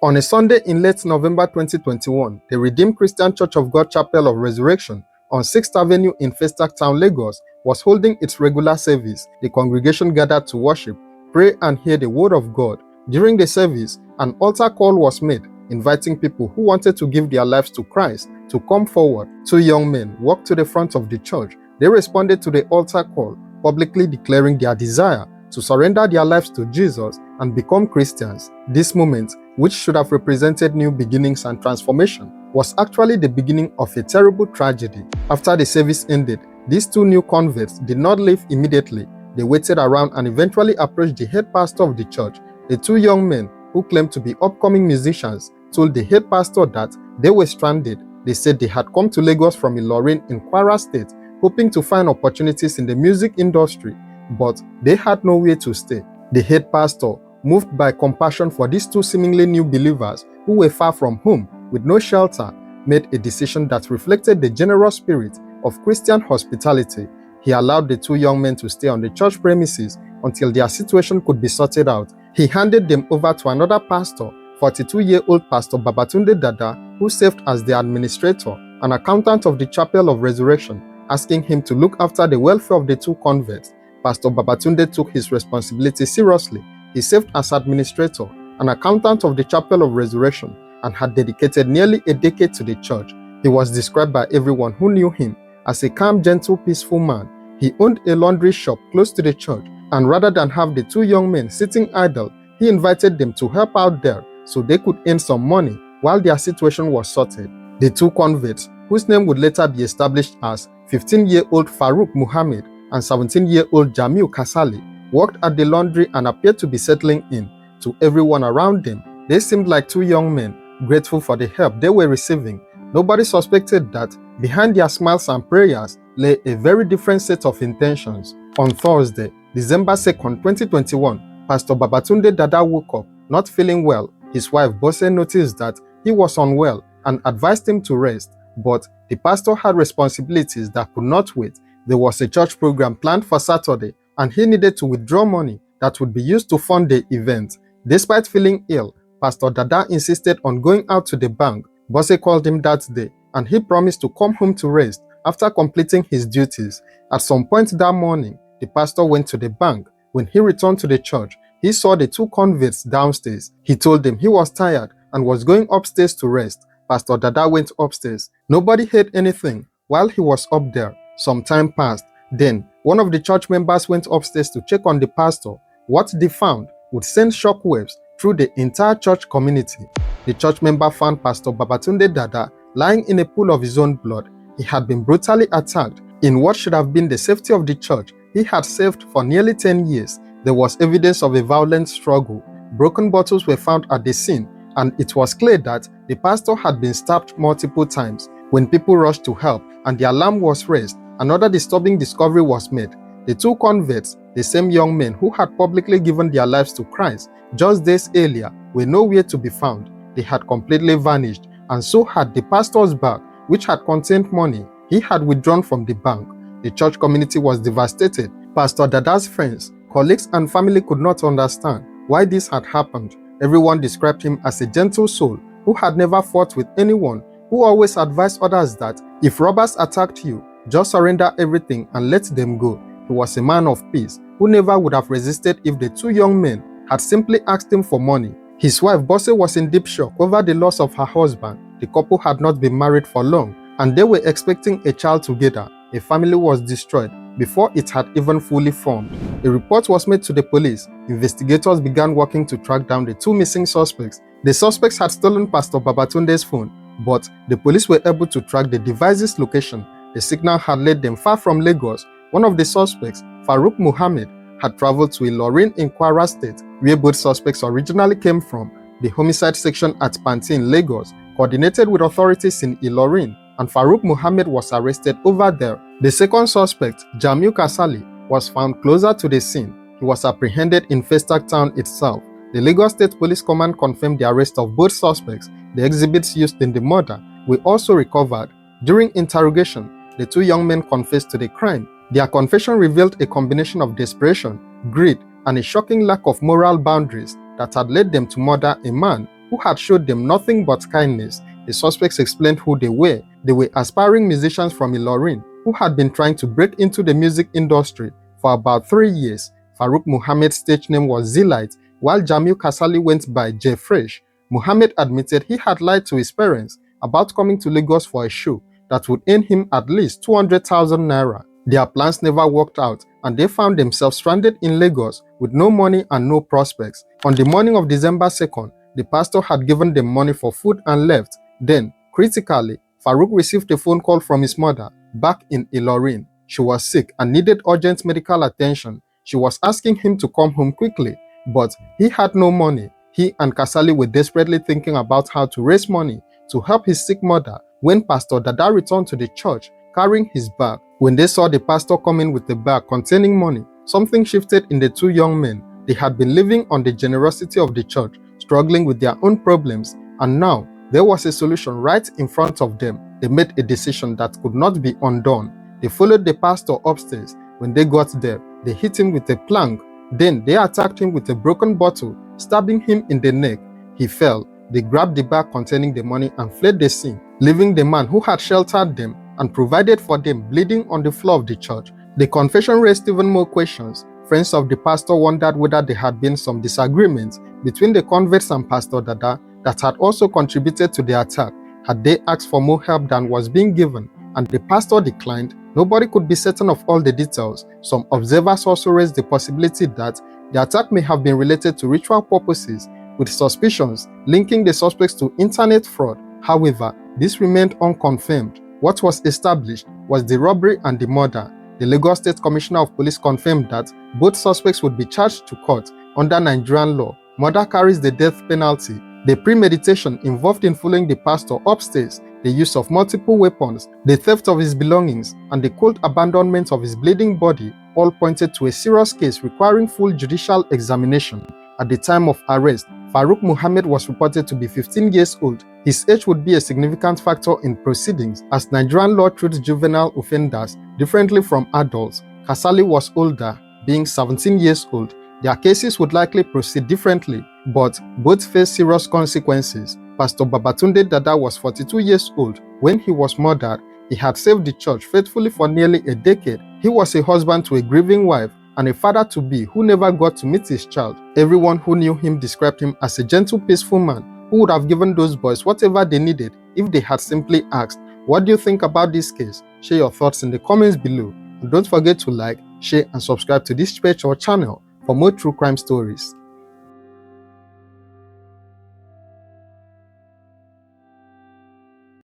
On a Sunday in late November 2021, the Redeemed Christian Church of God Chapel of Resurrection on 6th Avenue in Festac Town, Lagos, was holding its regular service. The congregation gathered to worship, pray, and hear the word of God. During the service, an altar call was made, inviting people who wanted to give their lives to Christ to come forward. Two young men walked to the front of the church. They responded to the altar call, publicly declaring their desire to surrender their lives to Jesus and become Christians. This moment, which should have represented new beginnings and transformation, was actually the beginning of a terrible tragedy. After the service ended, these two new converts did not leave immediately. They waited around and eventually approached the head pastor of the church. The two young men, who claimed to be upcoming musicians, told the head pastor that they were stranded. They said they had come to Lagos from Ilorin in Kwara State, hoping to find opportunities in the music industry, but they had nowhere to stay. The head pastor, moved by compassion for these two seemingly new believers who were far from home with no shelter, made a decision that reflected the generous spirit of Christian hospitality. He allowed the two young men to stay on the church premises until their situation could be sorted out. He handed them over to another pastor, 42-year-old Pastor Babatunde Dada, who served as the administrator and accountant of the Chapel of Resurrection, asking him to look after the welfare of the two converts. Pastor Babatunde took his responsibility seriously. He served as administrator and accountant of the Chapel of Resurrection and had dedicated nearly a decade to the church. He was described by everyone who knew him as a calm, gentle, peaceful man. He owned a laundry shop close to the church, and rather than have the two young men sitting idle, he invited them to help out there so they could earn some money while their situation was sorted. The two converts, whose name would later be established as 15-year-old Farouk Muhammad and 17-year-old Jamil Kasali, worked at the laundry and appeared to be settling in. To everyone around them, they seemed like two young men, grateful for the help they were receiving. Nobody suspected that behind their smiles and prayers lay a very different set of intentions. On Thursday, December 2nd, 2021, Pastor Babatunde Dada woke up not feeling well. His wife Bose noticed that he was unwell and advised him to rest, but the pastor had responsibilities that could not wait. There was a church program planned for Saturday, and he needed to withdraw money that would be used to fund the event. Despite feeling ill, Pastor Dada insisted on going out to the bank. Bose called him that day, and he promised to come home to rest after completing his duties. At some point that morning, the pastor went to the bank. When he returned to the church, he saw the two convicts downstairs. He told them he was tired and was going upstairs to rest. Pastor Dada went upstairs. Nobody heard anything while he was up there. Some time passed. Then, one of the church members went upstairs to check on the pastor. What they found would send shockwaves through the entire church community. The church member found Pastor Babatunde Dada lying in a pool of his own blood. He had been brutally attacked. In what should have been the safety of the church he had served for nearly 10 years, there was evidence of a violent struggle. Broken bottles were found at the scene, and it was clear that the pastor had been stabbed multiple times. When people rushed to help and the alarm was raised, another disturbing discovery was made. The two converts, the same young men who had publicly given their lives to Christ just days earlier, were nowhere to be found. They had completely vanished, and so had the pastor's bag, which had contained money he had withdrawn from the bank. The church community was devastated. Pastor Dada's friends, colleagues, and family could not understand why this had happened. Everyone described him as a gentle soul who had never fought with anyone, who always advised others that if robbers attacked you, just surrender everything and let them go. He was a man of peace who never would have resisted if the two young men had simply asked him for money. His wife Bose was in deep shock over the loss of her husband. The couple had not been married for long, and they were expecting a child together. A family was destroyed before it had even fully formed. A report was made to the police. Investigators began working to track down the two missing suspects. The suspects had stolen Pastor Babatunde's phone, but the police were able to track the device's location. The signal had led them far from Lagos. One of the suspects, Farouk Muhammad, had traveled to Ilorin in Kwara State, where both suspects originally came from. The homicide section at Panti in Lagos coordinated with authorities in Ilorin, and Farouk Muhammad was arrested over there. The second suspect, Jamil Kasali, was found closer to the scene. He was apprehended in Festac Town itself. The Lagos State Police Command confirmed the arrest of both suspects. The exhibits used in the murder were also recovered. During interrogation, the two young men confessed to the crime. Their confession revealed a combination of desperation, greed, and a shocking lack of moral boundaries that had led them to murder a man who had showed them nothing but kindness. The suspects explained who they were. They were aspiring musicians from Ilorin who had been trying to break into the music industry for about 3 years. Farouk Muhammad's stage name was Zilite, while Jamil Kasali went by J Fresh. Muhammad admitted he had lied to his parents about coming to Lagos for a show that would earn him at least 200,000 naira. Their plans never worked out, and they found themselves stranded in Lagos with no money and no prospects. On the morning of December 2nd, the pastor had given them money for food and left. Then, critically, Farouk received a phone call from his mother back in Ilorin. She was sick and needed urgent medical attention. She was asking him to come home quickly, but he had no money. He and Kasali were desperately thinking about how to raise money to help his sick mother when Pastor Dada returned to the church carrying his bag. When they saw the pastor coming with a bag containing money, something shifted in the two young men. They had been living on the generosity of the church, struggling with their own problems, and now there was a solution right in front of them. They made a decision that could not be undone. They followed the pastor upstairs. When they got there, they hit him with a plank. Then they attacked him with a broken bottle, stabbing him in the neck. He fell. They grabbed the bag containing the money and fled the scene, leaving the man who had sheltered them and provided for them bleeding on the floor of the church. The confession raised even more questions. Friends of the pastor wondered whether there had been some disagreements between the converts and Pastor Dada that had also contributed to the attack. Had they asked for more help than was being given, and the pastor declined? Nobody could be certain of all the details. Some observers also raised the possibility that the attack may have been related to ritual purposes, with suspicions linking the suspects to internet fraud. However, this remained unconfirmed. What was established was the robbery and the murder. The Lagos State Commissioner of Police confirmed that both suspects would be charged to court. Under Nigerian law, murder carries the death penalty. The premeditation involved in following the pastor upstairs, the use of multiple weapons, the theft of his belongings, and the cold abandonment of his bleeding body all pointed to a serious case requiring full judicial examination. At the time of arrest, Farouk Muhammad was reported to be 15 years old. His age would be a significant factor in proceedings, as Nigerian law treats juvenile offenders differently from adults. Kasali was older, being 17 years old. Their cases would likely proceed differently, but both face serious consequences. Pastor Babatunde Dada was 42 years old when he was murdered. He had served the church faithfully for nearly a decade. He was a husband to a grieving wife and a father-to-be who never got to meet his child. Everyone who knew him described him as a gentle, peaceful man who would have given those boys whatever they needed if they had simply asked. What do you think about this case? Share your thoughts in the comments below. And don't forget to like, share and subscribe to this page or channel for more true crime stories.